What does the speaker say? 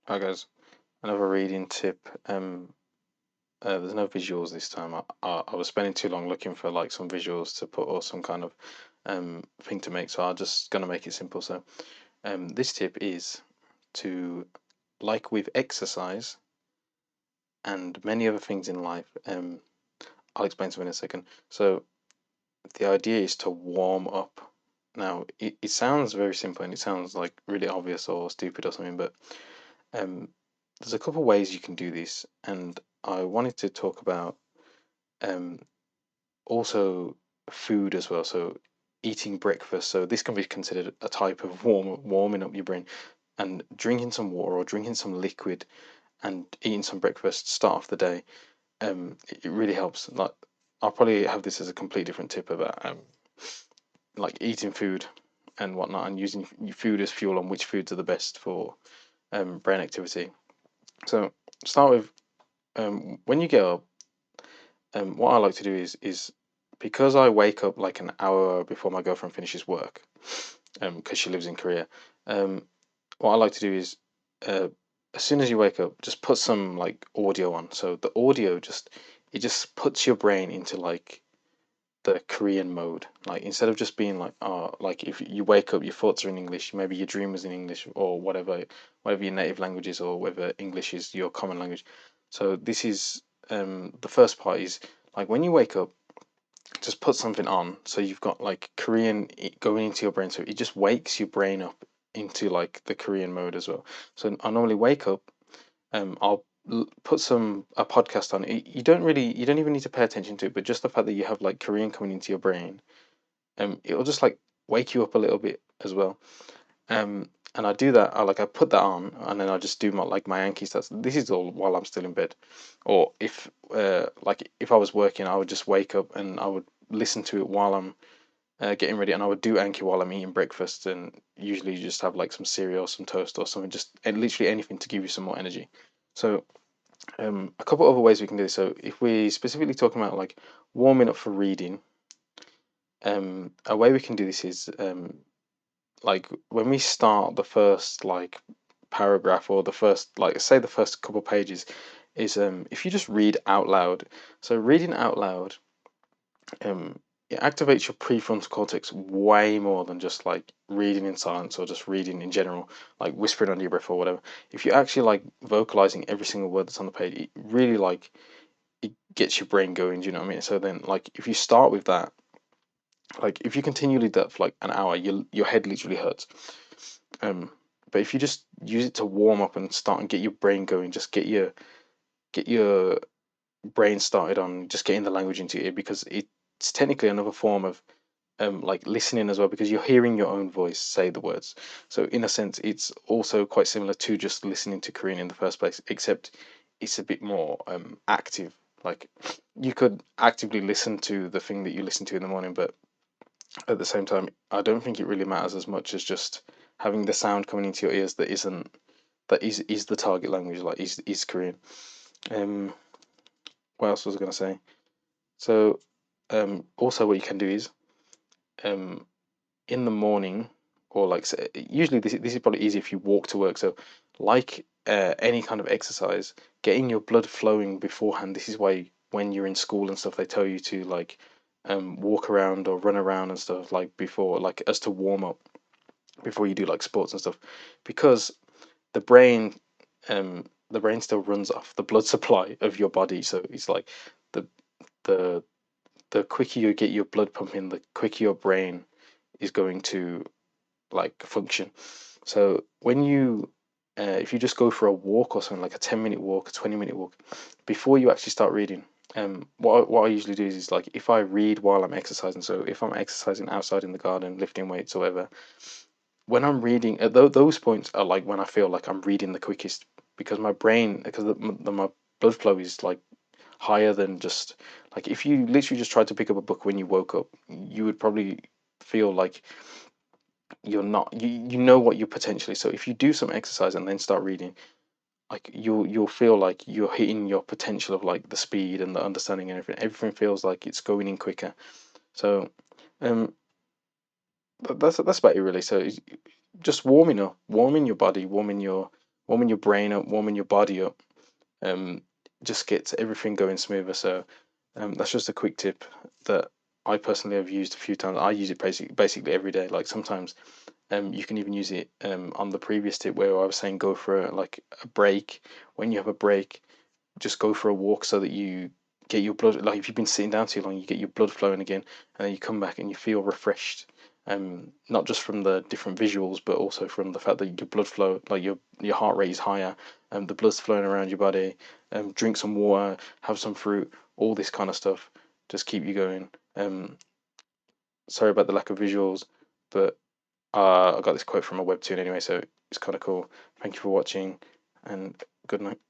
Hi guys, another reading tip. There's no visuals this time. I was spending too long looking for like some visuals to put or some kind of thing to make, so I'm just gonna make it simple. So this tip is to, like with exercise and many other things in life. I'll explain something in a second. So the idea is to warm up. Now it sounds very simple and it sounds like really obvious or stupid or something, but um, there's a couple ways you can do this, and I wanted to talk about um, also food as well. So eating breakfast. So this can be considered a type of warming up your brain, and drinking some water or drinking some liquid and eating some breakfast start off the day. It really helps. Like I'll probably have this as a complete different tip about like eating food and whatnot, and using food as fuel, and which foods are the best for brain activity. So start with when you get up, what I like to do is because I wake up like an hour before my girlfriend finishes work, because she lives in Korea. Um, what I like to do is, uh, as soon as you wake up, just put some like audio on. So the audio just puts your brain into like the Korean mode. Like instead of just being like, like if you wake up, your thoughts are in English, maybe your dream was in English or whatever your native language is, or whether English is your common language. So this is the first part is like when you wake up, just put something on so you've got like Korean going into your brain, so it just wakes your brain up into like the Korean mode as well. So I normally wake up, I'll put some a podcast on. You don't even need to pay attention to it, but just the fact that you have like Korean coming into your brain, it'll just like wake you up a little bit as well. And I do that. I put that on, and then I just do my Anki stats. This is all while I'm still in bed, or if if I was working, I would just wake up and I would listen to it while I'm getting ready, and I would do Anki while I'm eating breakfast. And usually, you just have like some cereal, some toast, or something, just literally anything to give you some more energy. So a couple other ways we can do this. So if we specifically talking about like warming up for reading, a way we can do this is like when we start the first like paragraph, or the first like say the first couple pages, is if you just read out loud. So reading out loud, um it activates your prefrontal cortex way more than just like reading in silence or just reading in general, like whispering under your breath or whatever. If you're actually like vocalizing every single word that's on the page, it really like it gets your brain going. Do you know what I mean? So then like if you start with that, like if you continually do that for like an hour, your head literally hurts. um but if you just use it to warm up and start and get your brain going, just get your brain started on just getting the language into your ear, because it's technically another form of like listening as well, because you're hearing your own voice say the words. So in a sense, it's also quite similar to just listening to Korean in the first place, except it's a bit more active. Like you could actively listen to the thing that you listen to in the morning, but at the same time, I don't think it really matters as much as just having the sound coming into your ears that is the target language, like is Korean. Um, what else was I gonna say? So, also what you can do is, um, in the morning, or like usually this is probably easy if you walk to work. So, like any kind of exercise, getting your blood flowing beforehand. This is why when you're in school and stuff, they tell you to like walk around or run around and stuff like before, like as to warm up before you do like sports and stuff, because the brain the brain still runs off the blood supply of your body. So it's like the the the quicker you get your blood pumping, the quicker your brain is going to like function. So when you if you just go for a walk or something, like a 10-minute walk, a 20-minute walk, before you actually start reading, what I usually do is like if I read while I'm exercising, so if I'm exercising outside in the garden, lifting weights or whatever, when I'm reading, at those points are like when I feel like I'm reading the quickest, because my brain, because my blood flow is like higher than just like if you literally just tried to pick up a book when you woke up, you would probably feel like you're not you know what you're potentially. So if you do some exercise and then start reading, like you'll feel like you're hitting your potential of like the speed and the understanding and everything feels like it's going in quicker. So um that's about it really. So just warming up, warming your body, warming your warming your brain up, warming your body up, um, just gets everything going smoother. So that's just a quick tip that I personally have used a few times. I use it basically every day. Like sometimes you can even use it on the previous tip where I was saying go for like a break. When you have a break, just go for a walk so that you get your blood. Like if you've been sitting down too long, you get your blood flowing again, and then you come back and you feel refreshed. Not just from the different visuals, but also from the fact that your blood flow, like your heart rate is higher, and the blood's flowing around your body. Drink some water, have some fruit, all this kind of stuff. Just keep you going. Sorry about the lack of visuals, but I got this quote from a webtoon anyway, so it's kind of cool. Thank you for watching, and good night.